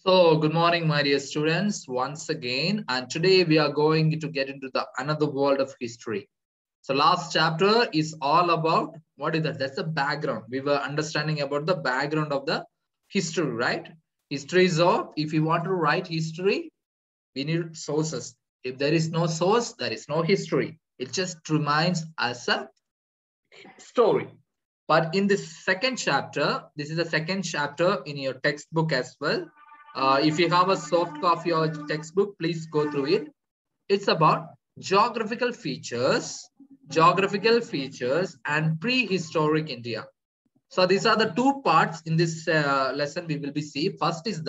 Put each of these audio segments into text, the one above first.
So, good morning, my dear students, once again. And today we are going to get into the another world of history. So, last chapter is all about what is that? That's the background. We were understanding about the background of the history, right? History is all. If you want to write history, we need sources. If there is no source, there is no history. It just remains as a story. But in this second chapter, this is the second chapter in your textbook as well. If you have a soft copy of your textbook, please go through it. It's about geographical features and prehistoric India. So these are the two parts in this lesson we will be seeing. First is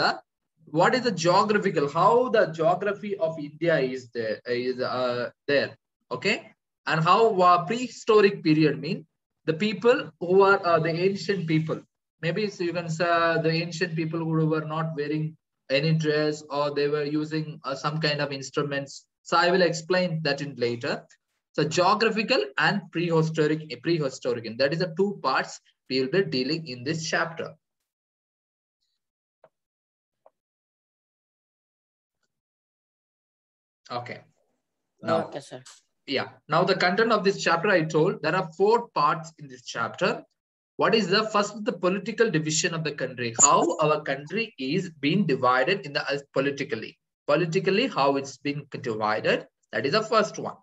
what is the geographical, how the geography of India is there, okay? And how prehistoric period mean the people who are the ancient people. Maybe so you can say the ancient people who were not wearing any dress or they were using some kind of instruments. So I will explain that in later. So geographical and prehistoric, and that is the two parts we will be dealing in this chapter. Okay. Now, okay, sir. Yeah. Now the content of this chapter, I told there are 4 parts in this chapter. What is the first? The political division of the country. How our country is being divided in the politically. Politically, how it's been divided. That is the first one.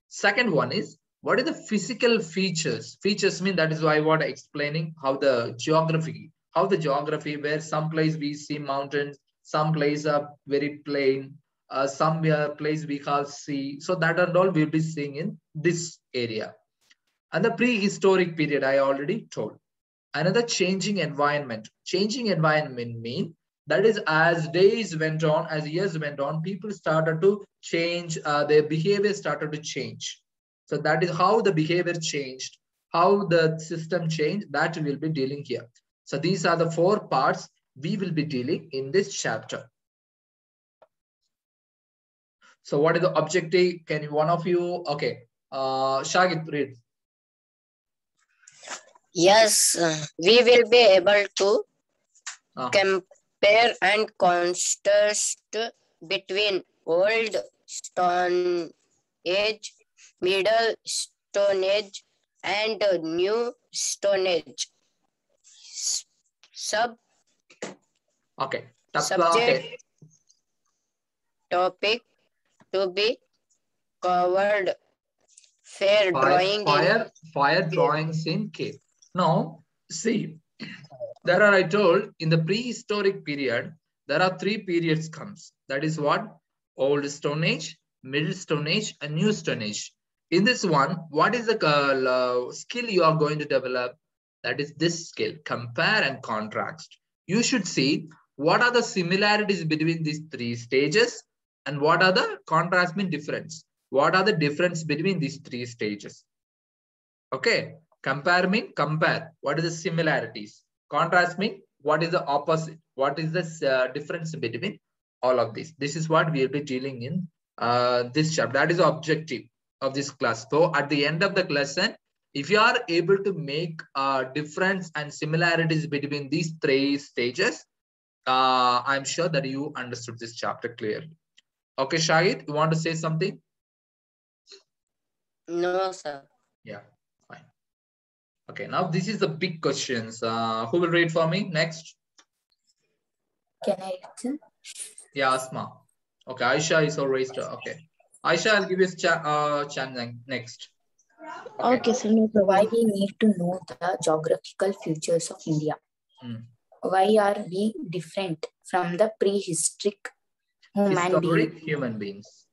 Second one is what is the physical features? Features mean that is why I want explaining how the geography, where some place we see mountains, some place are very plain, some place we have sea. So that and all we'll be seeing in this area. And the prehistoric period I already told. Another changing environment. Changing environment mean that is as days went on, as years went on, people started to change, their behavior started to change. So that is how the behavior changed, how the system changed, that we'll be dealing here. So these are the 4 parts we will be dealing in this chapter. So what is the objective? Can one of you, okay, Shagit, read. Yes, we will be able to compare and contrast between old Stone Age, Middle Stone Age, and New Stone Age. Okay. Subject topic to be covered. Fire drawings in cave. Now, see, there are, I told, in the prehistoric period, there are 3 periods comes. That is what? Old Stone Age, Middle Stone Age, and New Stone Age. In this one, what is the skill you are going to develop? That is this skill, compare and contrast. You should see what are the similarities between these 3 stages and what are the contrast mean difference. What are the difference between these 3 stages? Okay, compare mean compare. What is the similarities? Contrast mean what is the opposite? What is the difference between all of these? This is what we will be dealing in this chapter. That is the objective of this class. So at the end of the lesson, if you are able to make difference and similarities between these 3 stages, I'm sure that you understood this chapter clearly. Okay, Shahid, you want to say something? No, sir. Yeah, fine. Okay, now this is the big questions. Who will read for me next? Can I read? Yeah, Asma. Okay, Aisha is always okay. Aisha, I'll give you a chance next. Okay, so why we need to know the geographical features of India? Why are we different from the prehistoric human beings?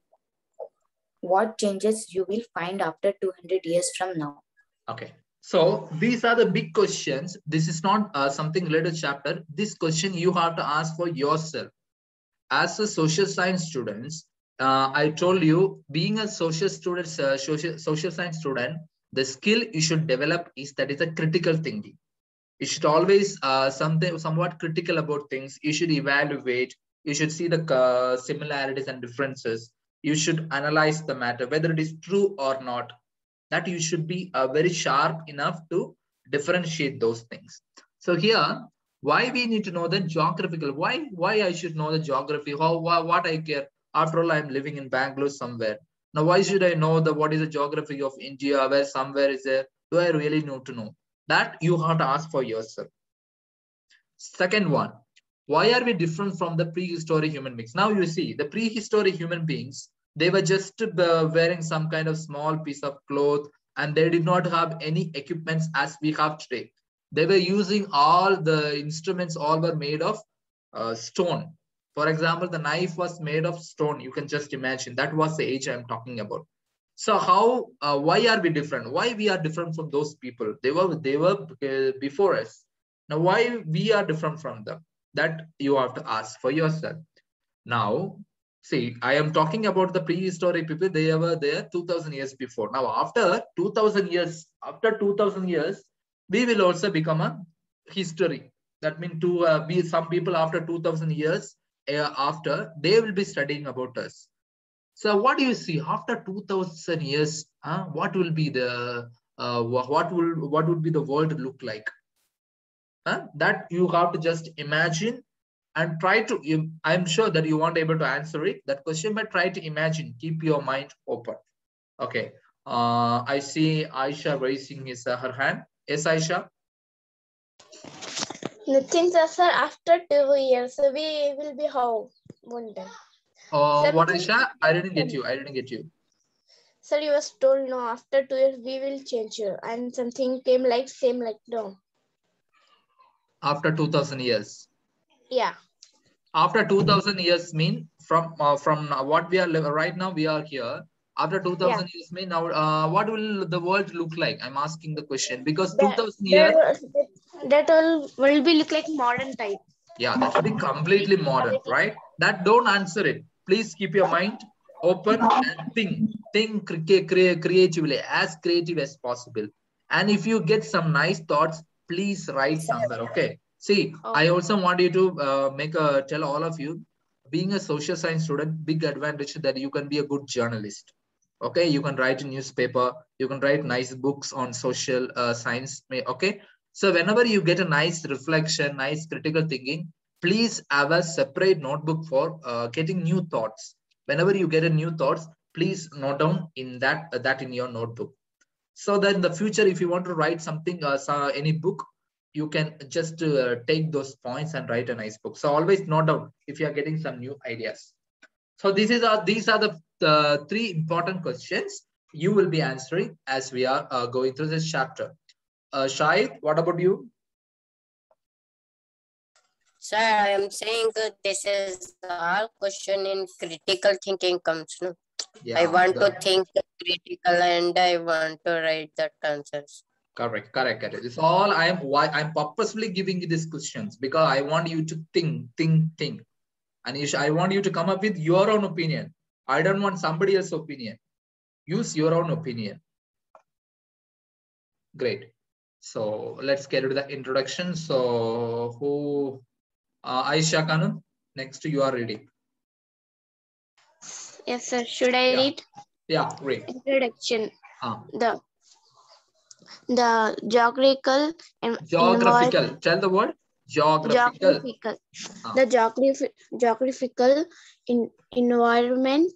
What changes you will find after 200 years from now? Okay, so these are the big questions. This is not something related chapter. This question you have to ask for yourself. As a social science students, I told you, being a social student, social science student, the skill you should develop is that is a critical thinking. You should always somewhat critical about things. You should evaluate. You should see the similarities and differences. You should analyze the matter, whether it is true or not. That you should be very sharp enough to differentiate those things. So here, Why we need to know the geographical? Why I should know the geography? What I care? After all, I'm living in Bangalore somewhere. Now, why should I know what is the geography of India? Where somewhere is there? Do I really need to know? That you have to ask for yourself. Second one, why are we different from the prehistoric human beings? Now you see, the prehistoric human beings, they were just wearing some kind of small piece of cloth, and they did not have any equipments as we have today. They were using all the instruments, all were made of stone. For example, the knife was made of stone. You can just imagine. That was the age I'm talking about. So why are we different? Why we are different from those people? They were before us. Now, why we are different from them? That you have to ask for yourself. Now, see, I am talking about the prehistoric people. They were there 2000 years before. Now, after 2000 years, we will also become a history. That means to be some people after 2000 years after, they will be studying about us. So what do you see after 2000 years? What will be the what would be the world look like? That you have to just imagine and try to. I'm sure that you won't able to answer it that question, but try to imagine. Keep your mind open. Okay. I see Aisha raising her hand. Yes, Aisha. Nothing, sir. After 2 years, we will be how? Wonder. What, Aisha? I didn't get you. Sir, you was told no. After 2 years, we will change, and something came like same like no. After 2000 years. Yeah. After 2000 years mean from what we are right now, we are here. After 2000 years mean now, what will the world look like? I'm asking the question because 2000 years. That all will be look like modern type. Yeah, that will be completely modern, right? That don't answer it. Please keep your mind open and think creatively, as creative as possible. And if you get some nice thoughts, please write somewhere. Okay. See, I also want you to tell all of you, being a social science student, big advantage that you can be a good journalist. Okay, you can write a newspaper, you can write nice books on social science. Okay, so whenever you get a nice reflection, nice critical thinking, please have a separate notebook for getting new thoughts. Whenever you get a new thoughts, please note down in that in your notebook. So that in the future, if you want to write something, any book, you can just take those points and write a nice book. So always note down if you are getting some new ideas. So these are the three important questions you will be answering as we are going through this chapter. Shahid, what about you? Sir, I am saying this is our question in critical thinking comes. No? Yeah, I want to think critical and I want to write the answers. Correct. It's all I'm purposefully giving you these questions because I want you to think. And I want you to come up with your own opinion. I don't want somebody else's opinion. Use your own opinion. Great. So let's get to the introduction. So who, Aisha Kanu, next you are ready. Yes, sir. Should I read? Yeah, read. Introduction. The geographical. Tell the word. Geographical. The geographical environment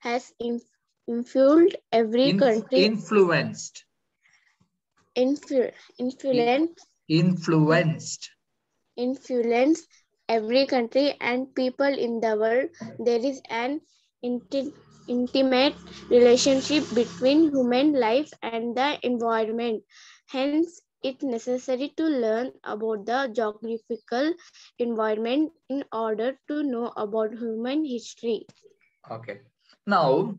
has influenced every country. Influenced every country and people in the world. There is an intimate relationship between human life and the environment. Hence, it's necessary to learn about the geographical environment in order to know about human history. Okay. Now,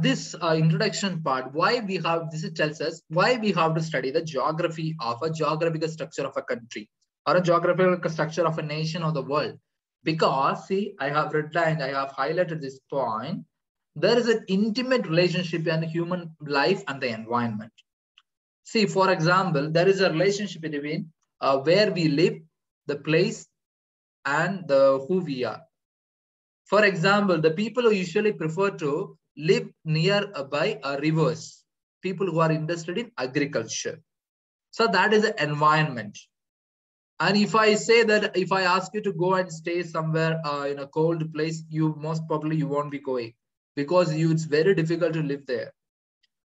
this introduction part, why we have, this tells us why we have to study the geography of a geographical structure of a country or a geographical structure of a nation or the world. Because, see, I have redlined, I have highlighted this point. There is an intimate relationship in human life and the environment. See, for example, there is a relationship between where we live, the place, and who we are. For example, the people who usually prefer to live nearby rivers, people who are interested in agriculture. So that is the environment. And if I say that, if I ask you to go and stay somewhere in a cold place, you most probably you won't be going, because it's very difficult to live there.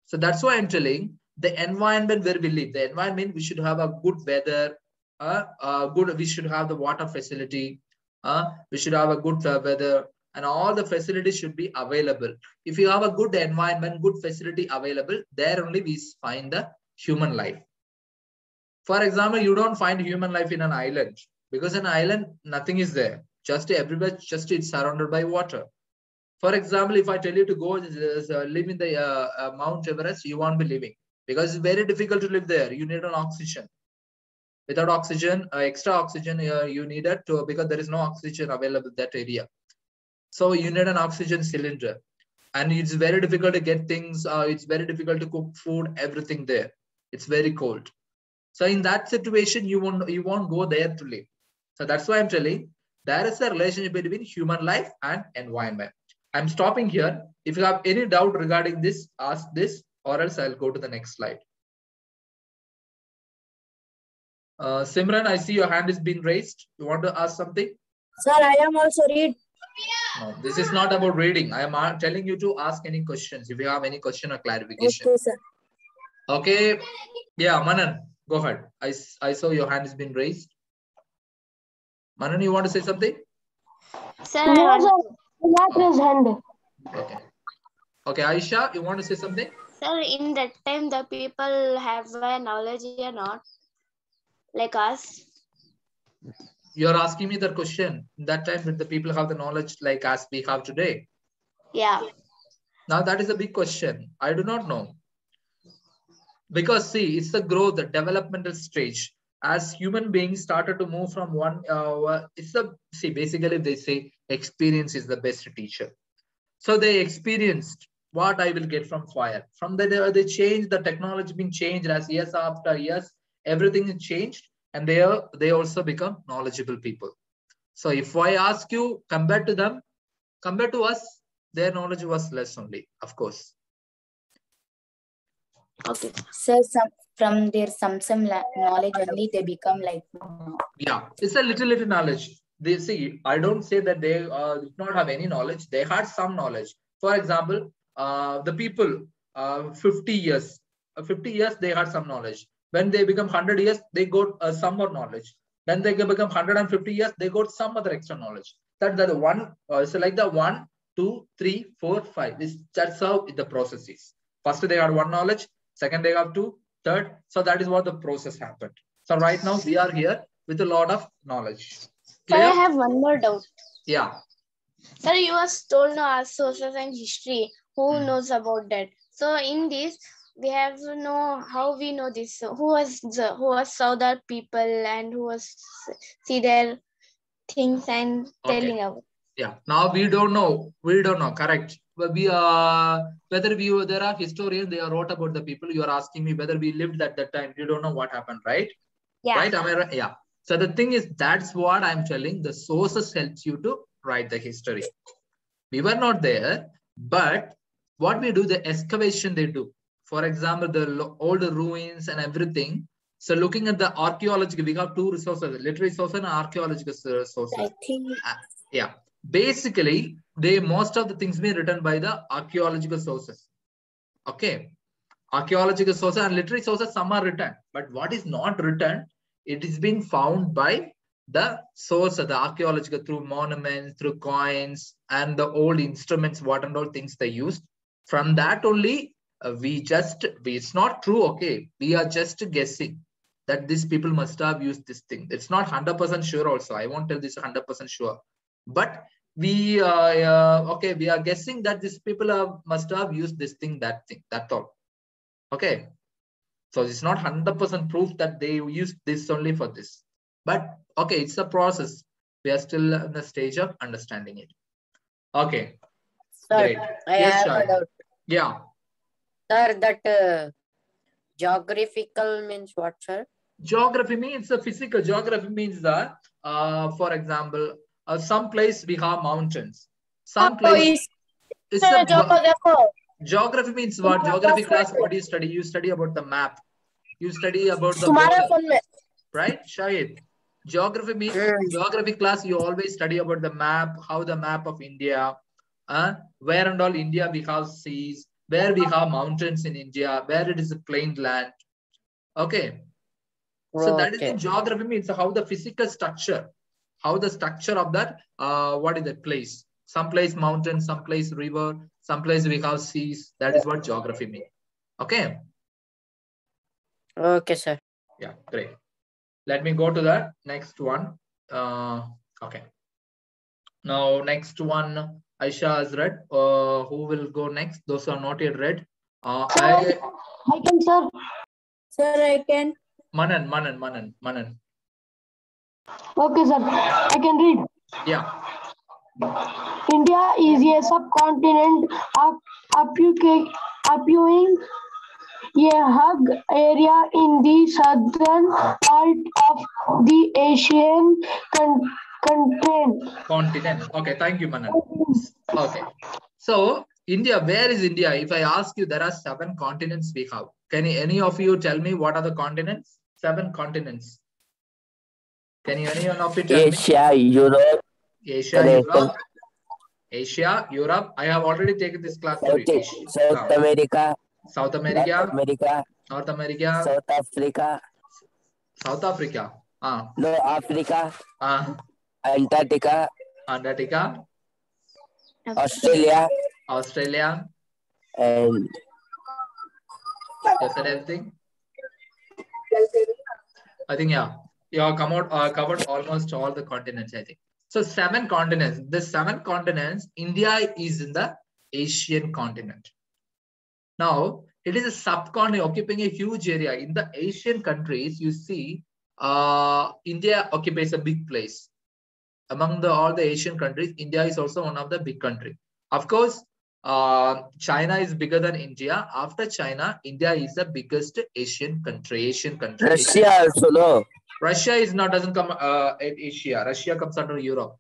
So that's why I'm telling the environment where we live. The environment, we should have a good weather, we should have the water facility, we should have a good weather, and all the facilities should be available. If you have a good environment, good facility available, there only we find the human life. For example, you don't find human life in an island, because an island, nothing is there. Just everywhere, just it's surrounded by water. For example, if I tell you to go live in the Mount Everest, you won't be living, because it's very difficult to live there. You need an oxygen. Without oxygen, extra oxygen you need it to, because there is no oxygen available in that area. So you need an oxygen cylinder, and it's very difficult to get things. It's very difficult to cook food, everything there. It's very cold. So in that situation, you won't go there to live. So that's why I'm telling there is a relationship between human life and environment. I'm stopping here. If you have any doubt regarding this, ask this, or else I'll go to the next slide. Simran, I see your hand has been raised. You want to ask something? Sir, I am also read. No, this is not about reading. I am telling you to ask any questions if you have any question or clarification. Okay, sir. Okay. Yeah, Manan, go ahead. I saw your hand has been raised. Manan, you want to say something? Sir, No, sir. Not raise hand. Okay. Okay, Aisha, you want to say something? Sir, in that time, the people have knowledge or not? Like us? You're asking me the question. That time, did the people have the knowledge like as we have today? Yeah. Now, that is a big question. I do not know. Because see, it's the growth, the developmental stage. As human beings started to move from one, basically they say experience is the best teacher. So they experienced what I will get from fire. From there, they changed, the technology being changed as years after years, everything is changed, and they also become knowledgeable people. So if I ask you, compared to them, compared to us, their knowledge was less only, of course. Okay. So from their some knowledge only they become like. Yeah, it's a little knowledge. They see, I don't say that they did not have any knowledge. They had some knowledge. For example, the people 50 years they had some knowledge. When they become 100 years, they got some more knowledge. When they become 150 years, they got some other extra knowledge. That's the one. So like the 1, 2, 3, 4, 5. That's how the process is. First they had one knowledge. Second they have 2, third. So that is what the process happened. So right now we are here with a lot of knowledge. Sir, I have one more doubt. Yeah. Sir, you have told us sources and history. Who knows about that? So in this, we have to know how we know this. Who was saw the people and who was see their things and telling about. Yeah. Now we don't know. Correct. But there are historians, they wrote about the people. You are asking me whether we lived at that time. You don't know what happened, right? Yeah. Right? Am I right? Yeah. So the thing is, that's what I'm telling. The sources helps you to write the history. We were not there, but what we do, the excavation they do. For example, the older ruins and everything. So looking at the archaeological, we have two resources, literary source and archaeological sources. I think. Yeah. Basically, most of the things being written by the archaeological sources. Okay. Archaeological sources and literary sources, some are written. But what is not written, it is being found by the source of the archaeological through monuments, through coins, and the old instruments, what and all things they used. From that only, it's not true, okay? We are just guessing that these people must have used this thing. It's not 100% sure also. I won't tell this 100% sure. But we are guessing that these people must have used this thing, that thing, that's all. Okay. So it's not 100% proof that they used this only for this. But okay, it's a process. We are still in the stage of understanding it. Okay. Sir, great. I Yes, have a doubt. Yeah. Sir, that geographical means what, sir? Geography means physical. Geography means that, for example, some place we have mountains. Some place. Geography means what? Geography class, what do you study? You study about the map. You study about the border, right? Shahid. Geography means geography class. You always study about the map, how the map of India, where and all India we have seas, where we have mountains in India, where it is a plain land. Okay. So that is the geography means how the physical structure, how the structure of that, what is that place? Some place mountain, some place river, some place we have seas. That is what geography means. Okay. Okay, sir. Yeah, great. Let me go to the next one. Okay. Now, next one, Aisha has read. Who will go next? Those who are not yet read. I can, sir. Sir, I can. Manan. Okay, sir. I can read. Yeah. India is a subcontinent occupying a hug area in the southern part of the Asian continent. Okay, thank you, Manan. Okay. So, India, where is India? If I ask you, there are 7 continents we have. Can any of you tell me what are the continents? 7 continents. Can you anyone of you tell me? Asia, Europe. I have already taken this class. South America. South America. North America. South Africa. No, Africa. Antarctica. Australia. And is that everything? I think, yeah. You have covered almost all the continents, I think. So 7 continents. The 7 continents, India is in the Asian continent. Now, it is a subcontinent occupying a huge area. In the Asian countries, you see, India occupies a big place. Among all the Asian countries, India is also one of the big countries. Of course, China is bigger than India. After China, India is the biggest Asian country. Russia also, no? Russia is not, doesn't come at Asia. Russia comes under Europe.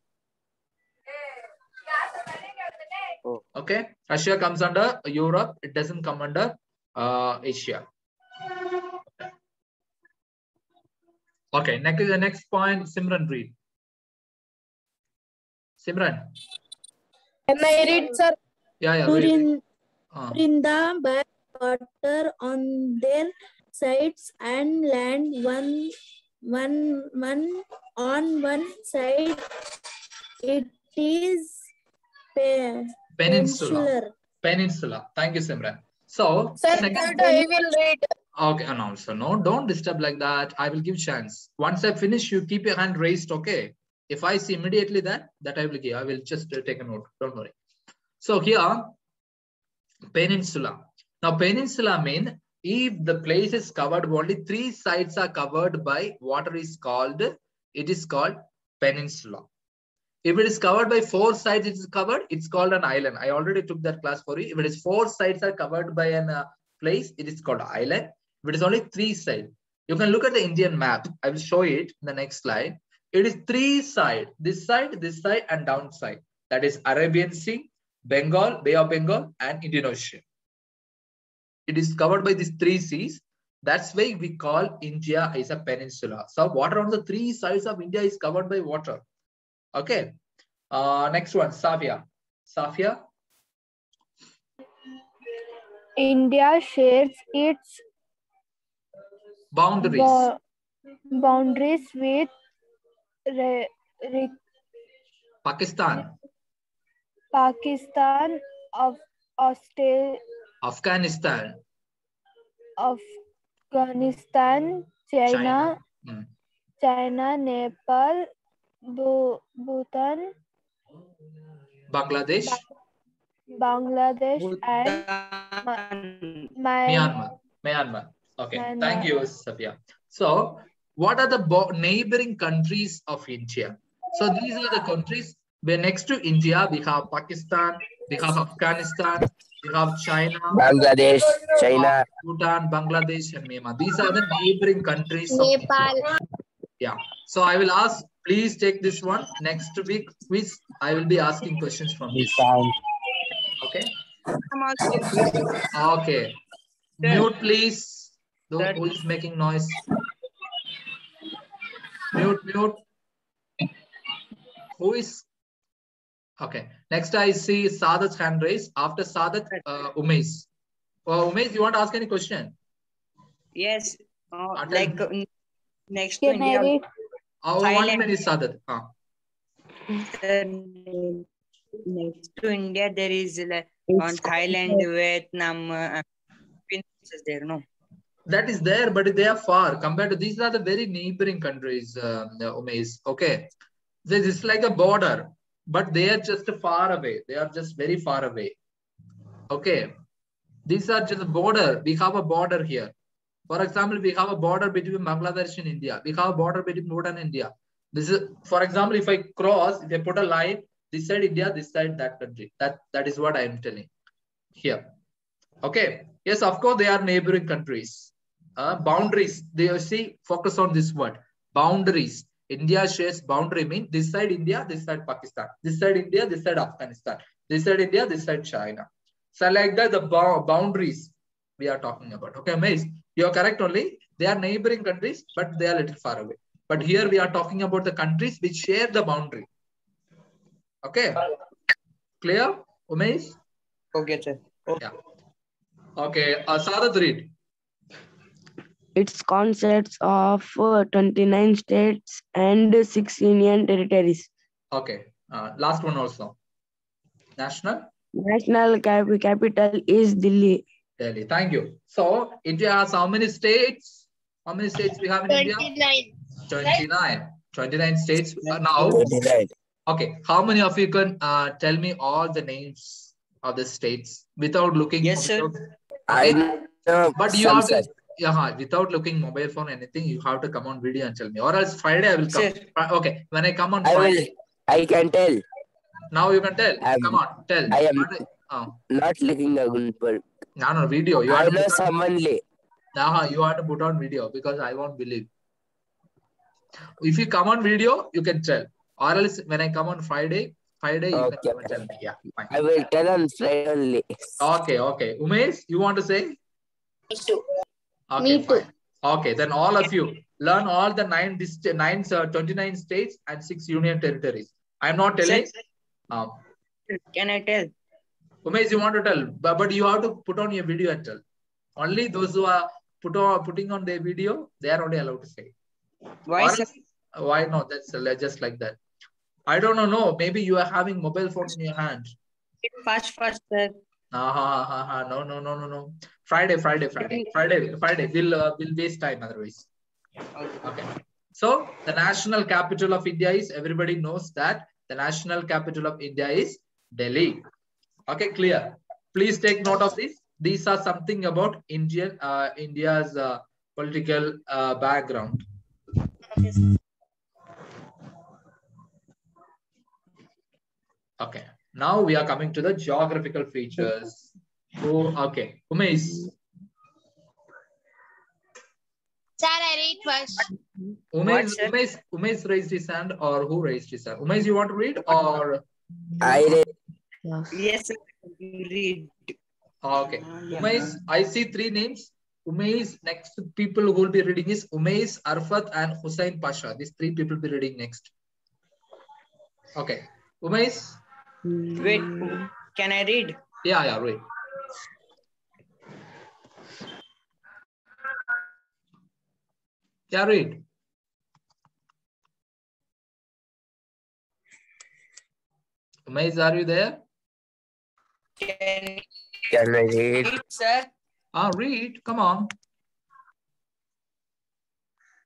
Okay, Russia comes under Europe. It doesn't come under Asia. Okay, next point. Simran, read. Simran. Can I read, sir? Yeah. Read. In the backwater on their sides and land on one side, it is Peninsula. Thank you, Simran. So, sir, I will read. Okay, and also no, don't disturb like that. I will give chance. Once I finish, you keep your hand raised. Okay. If I see immediately that I will give. I will just take a note. Don't worry. So here, peninsula. Now, peninsula means if the place is covered, only 3 sides are covered by water is called. It is called peninsula. If it is covered by 4 sides, it is covered. It's called an island. I already took that class for you. If it is 4 sides are covered by an place, it is called island. If it is only 3 sides, you can look at the Indian map. I will show it in the next slide. It is 3 sides. This side, and downside. That is Arabian Sea, Bengal, Bay of Bengal, and Indian Ocean. It is covered by these 3 seas. That's why we call India is a peninsula. So water on the 3 sides of India is covered by water. Okay. Next one, Safia. India shares its boundaries with Pakistan, Afghanistan, China, Nepal, Bhutan, Bangladesh, and Myanmar. Okay, thank you, Safia. So, what are the neighboring countries of India? So, these are the countries where next to India, we have Pakistan, we have Afghanistan, we have China, Bangladesh, China, Bhutan, Bangladesh, and Myanmar. These are the neighboring countries of India. Yeah. So, I will ask, please take this one. Next week quiz, I will be asking questions from this. Okay. Okay. Mute, please. Who is making noise? Mute. Who is? Okay. Next, I see Sadat's hand raised. After Sadat, Umesh. Umesh, you want to ask any question? Yes. Next to Can I India. read? 1 minute, Sadat. Next to India, there is on Thailand, Vietnam, Philippines there, no? That is there, but they are far compared to these are the very neighboring countries, Umesh. Okay. This is like a border, but they are just far away. They are just very far away. Okay. These are just a border. We have a border here. For example, we have a border between Bangladesh and India. We have a border between Bhutan and India. This is, for example, if I cross, if I put a line, this side India, this side that country. That is what I am telling here. Okay. Yes, of course, they are neighboring countries. Boundaries. They see, focus on this word. Boundaries. India shares boundary mean this side India, this side Pakistan. This side India, this side Afghanistan. This side India, this side China. So like that, the boundaries we are talking about. Okay, Maze, you are correct only. They are neighboring countries, but they are a little far away. But here we are talking about the countries which share the boundary. Okay. Clear, Umesh? Okay, sir. Okay. Yeah. Okay, Sadat, read. It consists of 29 states and 6 union territories. Okay. Last one also. National capital is Delhi. Delhi. Thank you. So India has how many states? How many states we have in 29. India? 29. 29 states now. 29. Okay. How many of you can tell me all the names of the states without looking? Yes, sir. Okay. I know. But you have to, without looking mobile phone, anything, you have to come on video and tell me. Or else Friday I will come. Sir. Okay. When I come on Friday. I can tell. Now you can tell. Come on, tell. I am not looking a good bird. No, video. You I have know someone late. You have to put on video because I won't believe. If you come on video, you can tell. Or else when I come on Friday, you can come and tell me. Yeah, fine. I will tell on Friday only. Okay. Umesh, you want to say? Me too. Okay, Me too. fine. Okay, then all of you learn all the 29 states and 6 union territories. I'm not telling. Can I tell? Umesh, you want to tell, but you have to put on your video and tell. Only those who are putting on their video, they are only allowed to say. Why, sir? Why not? That's just like that. I don't know. No, maybe you are having mobile phone in your hand. Fast, sir. No. Friday. We'll waste time otherwise. Okay. So the national capital of India is, everybody knows that the national capital of India is Delhi. Okay, clear. Please take note of this. These are something about India's political background. Okay. Now we are coming to the geographical features. Okay. Umesh. Sir, I read first. Umesh raised his hand, or who raised his hand? Umesh, you want to read or? I read. Yes, sir. Read. Okay. Umesh, I see 3 names. Umesh, next people who will be reading is Umesh, Arfat, and Hussain Pasha. These 3 people will be reading next. Okay. Umesh? Wait, can I read? Yeah, read. Yeah, read. Umesh, are you there? Can I read? Sir? Read. Come on.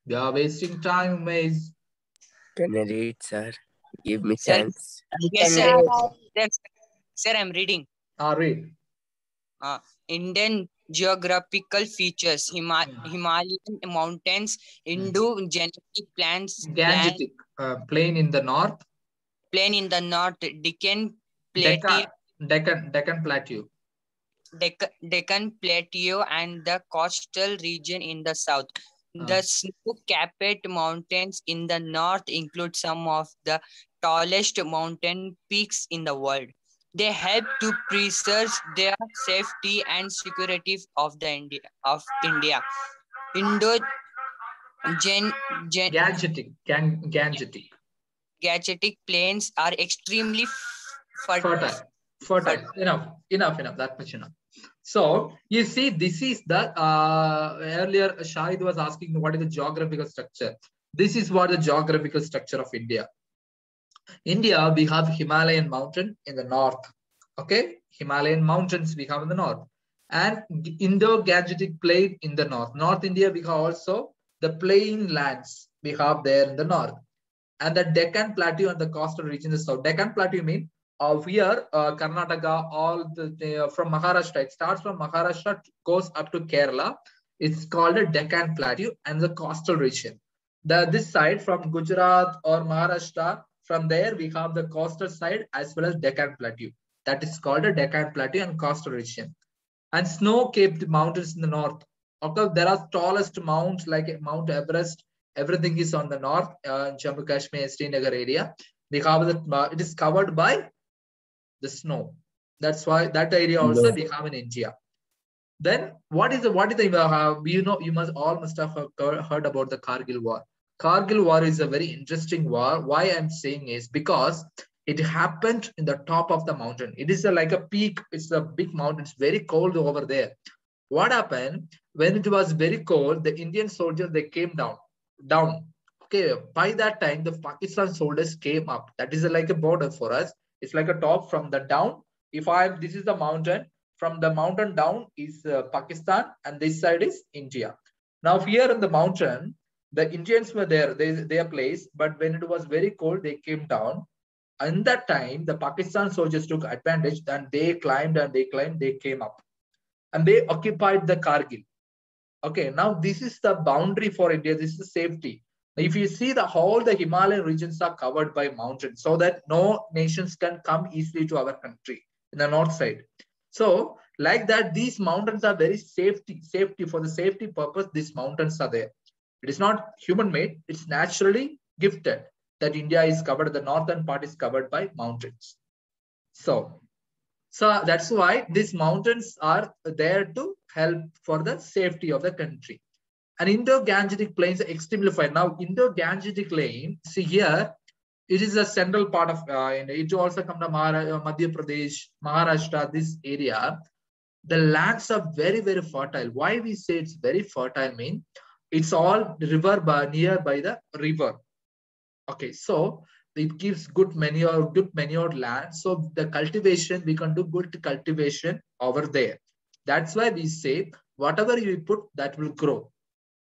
You are wasting time, Umesh. Can I read, sir? Give me chance. Yes, sir. Sir, I'm reading. Read. Indian geographical features: Himalayan mountains, Indo-Gangetic Gangetic plain in the north. Plain in the north, Deccan Plateau. Deccan Plateau and the coastal region in the south. The snow-capped mountains in the north include some of the tallest mountain peaks in the world. They help to preserve the safety and security of India. Gangetic plains are extremely fertile. Enough. That much enough. So you see, this is the earlier Shahid was asking what is the geographical structure. This is what the geographical structure of India. India, we have Himalayan mountain in the north. Okay, Himalayan mountains we have in the north, and Indo-Gangetic plain in the north. North India, we have also the plain lands we have there in the north, and the Deccan Plateau and the coastal region in the south. Deccan Plateau mean here Karnataka, all from Maharashtra. It starts from Maharashtra, goes up to Kerala. It's called a Deccan Plateau and the coastal region. This side from Gujarat or Maharashtra, from there we have the coastal side as well as Deccan Plateau. That is called a Deccan Plateau and coastal region. And snow-capped mountains in the north. Okay, there are tallest mounts like Mount Everest. Everything is on the north, Jammu Kashmir, Srinagar area. We have the, it is covered by the snow. That's why that area also we have in India. Then what is the you must have heard about the Kargil War. Kargil War is a very interesting war. Why I'm saying is because it happened in the top of the mountain. It is like a peak. It's a big mountain. It's very cold over there. What happened when it was very cold? The Indian soldiers, they came down. Okay, by that time the Pakistan soldiers came up. That is like a border for us. It's like a top from the down. This is the mountain. From the mountain down is Pakistan, and this side is India. Now here in the mountain, the Indians were there, their place, but when it was very cold, they came down. And that time, the Pakistan soldiers took advantage, and they climbed, they came up. And they occupied the Kargil. Okay, now this is the boundary for India. This is the safety. If you see all the Himalayan regions are covered by mountains, so that no nations can come easily to our country in the north side. So like that, these mountains are very safety for the safety purpose. These mountains are there. It is not human made. It's naturally gifted that India is covered. The northern part is covered by mountains. So that's why these mountains are there to help for the safety of the country. And Indo-Gangetic plains are extremely fine. Now, Indo-Gangetic plain, see here, it is a central part of it also comes to Madhya Pradesh, Maharashtra, this area. The lands are very, very fertile. Why we say it's very fertile mean it's all nearby the river. Okay, so it gives good manure land. So the cultivation, we can do good cultivation over there. That's why we say whatever you put, that will grow.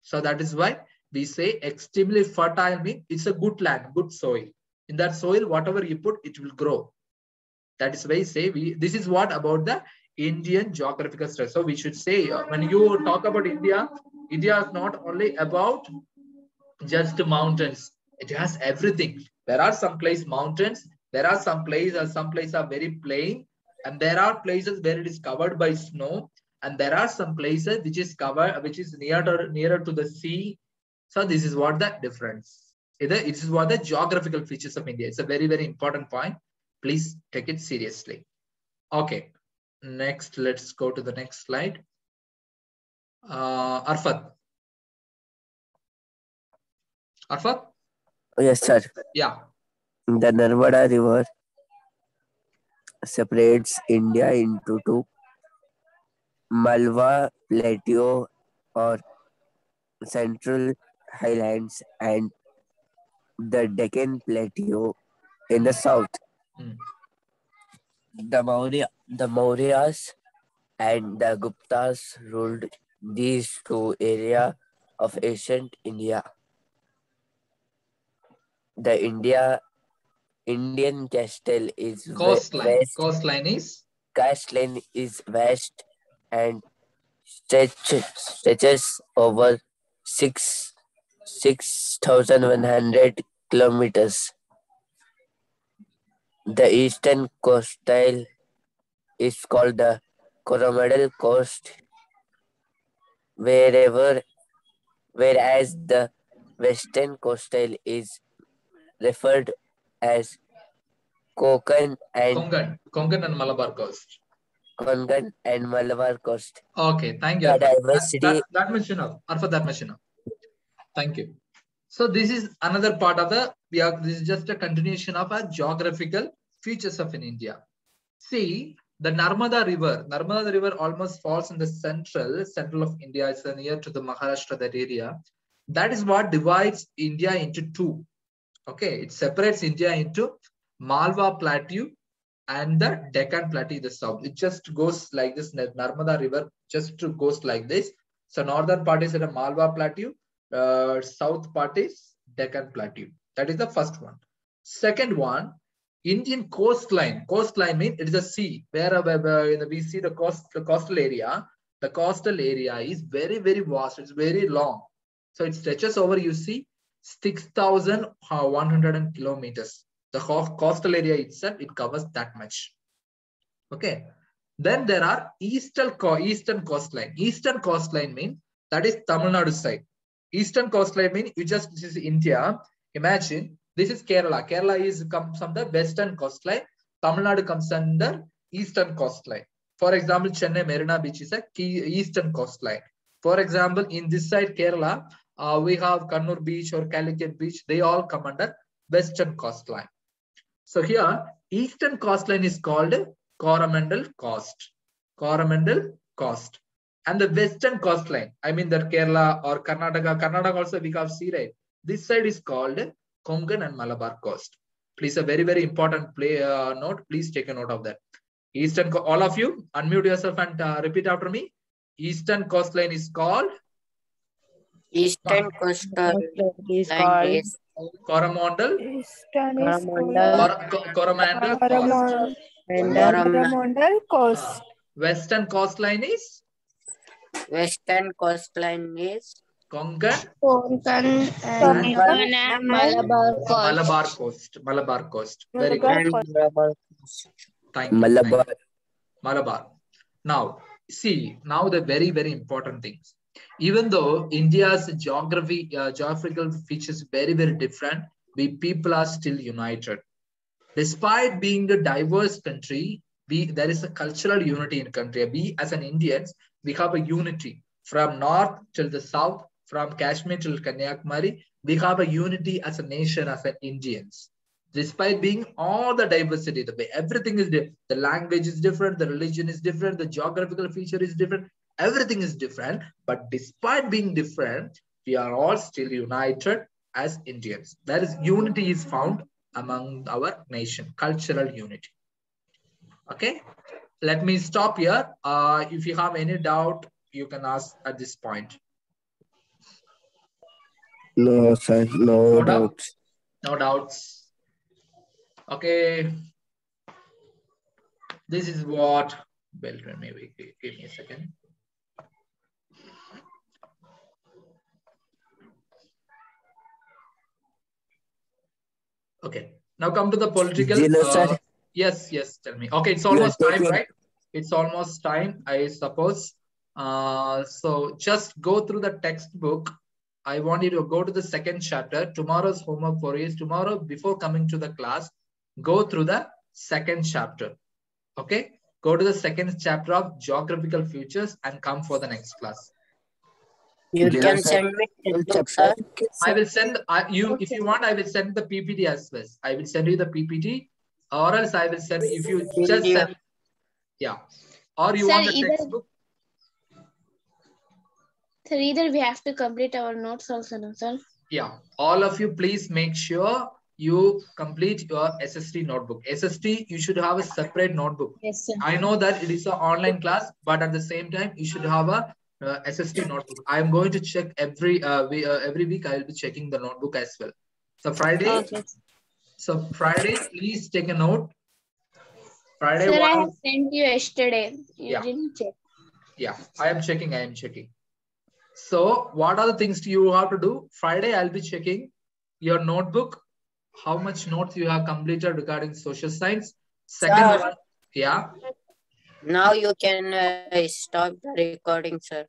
So that is why we say extremely fertile means it's a good land, good soil. In that soil, whatever you put, it will grow. That is why we say this is what about the Indian geographical structure. So we should say when you talk about India, India is not only about just mountains. It has everything. There are some places mountains. There are some places are very plain, and there are places where it is covered by snow. And there are some places which is nearer to the sea. So this is what the difference. This is what the geographical features of India. It's a very, very important point. Please take it seriously. Okay. Next, let's go to the next slide. Arfat. Arfat? Yes, sir. Yeah. The Narmada River separates India into two. Malwa Plateau or Central Highlands and the Deccan Plateau in the south. The Mauryas and the Guptas ruled these two areas of ancient India. The Indian coastline is vast and stretches over 6,100 kilometers. The eastern coastline is called the Coromandel Coast, whereas the western coastline is referred as Konkan and Malabar coast. Konkan and Malabar coast. Okay, thank you. That much enough. Arfat, that much enough. Thank you. So this is another part of this is just a continuation of our geographical features of in India. See, the Narmada River almost falls in the central of India. It's near to the Maharashtra, that area. That is what divides India into two. Okay, it separates India into Malwa Plateau and the Deccan Plateau in the south. It just goes like this. Narmada River just goes like this. So northern part is at a Malwa Plateau. South part is Deccan Plateau. That is the first one. Second one, Indian coastline. Coastline means it is a sea. Where we see the coastal area. The coastal area is very, very vast. It's very long. So it stretches over, you see, 6,100 kilometers. The coastal area itself, it covers that much. Okay. Then there are eastern coastline. Eastern coastline means that is Tamil Nadu side. Eastern coastline means this is India. Imagine this is Kerala. Kerala comes from the western coastline. Tamil Nadu comes under eastern coastline. For example, Chennai Marina Beach is a eastern coastline. For example, in this side Kerala, we have Kannur Beach or Calicut Beach. They all come under western coastline. So here, eastern coastline is called Coromandel Coast. Coromandel Coast. And the western coastline, I mean that Kerala or Karnataka. Karnataka also we have sea, right? This side is called Konkan and Malabar Coast. Please, a very, very important note. Please take a note of that. Eastern, all of you, unmute yourself and repeat after me. Eastern coastline is called? Eastern coastline is Coromandel. Coromandel Coast. Western coastline is? Western coastline is? Konkan and Malabar Coast. Malabar Coast. Very good. Thank you. Malabar. Now, see, now the very, very important things. Even though India's geographical features very, very different, we people are still united. Despite being a diverse country, there is a cultural unity in the country. We as an Indians, we have a unity from north till the south, from Kashmir till Kanyakumari. We have a unity as a nation, as an Indians. Despite being all the diversity, the way everything is different, the language is different, the religion is different, the geographical feature is different, everything is different. But despite being different, we are all still united as Indians. That is, unity is found among our nation, cultural unity. Okay, let me stop here. If you have any doubt, you can ask at this point. No, sir, no doubts. No doubts. Okay. This is what, well, maybe give me a second. Okay, now come to the political. Yes, tell me. Okay, it's almost time, right? It's almost time, I suppose. So just go through the textbook. I want you to go to the second chapter. Tomorrow's homework for you is tomorrow, before coming to the class, go through the second chapter. Okay, go to the second chapter of geographical features and come for the next class. You can send me textbook, sir. I will send you, if you want, I will send the PPT as well. I will send you the PPT, or else I will send, if you just send, yeah, or you want the textbook. So either we have to complete our notes also, no, sir? Yeah, all of you, please make sure you complete your SST notebook. SST, you should have a separate notebook. Yes, sir. I know that it is an online class, but at the same time, you should have a SST notebook. I am going to check every week. I will be checking the notebook as well. So Friday. Okay. So Friday, please take a note. Friday. Sir, I have sent you yesterday. You didn't check. Yeah, I am checking. So what are the things you have to do? Friday, I'll be checking your notebook. How much notes you have completed regarding social science. Second one, yeah. Now you can stop the recording, sir.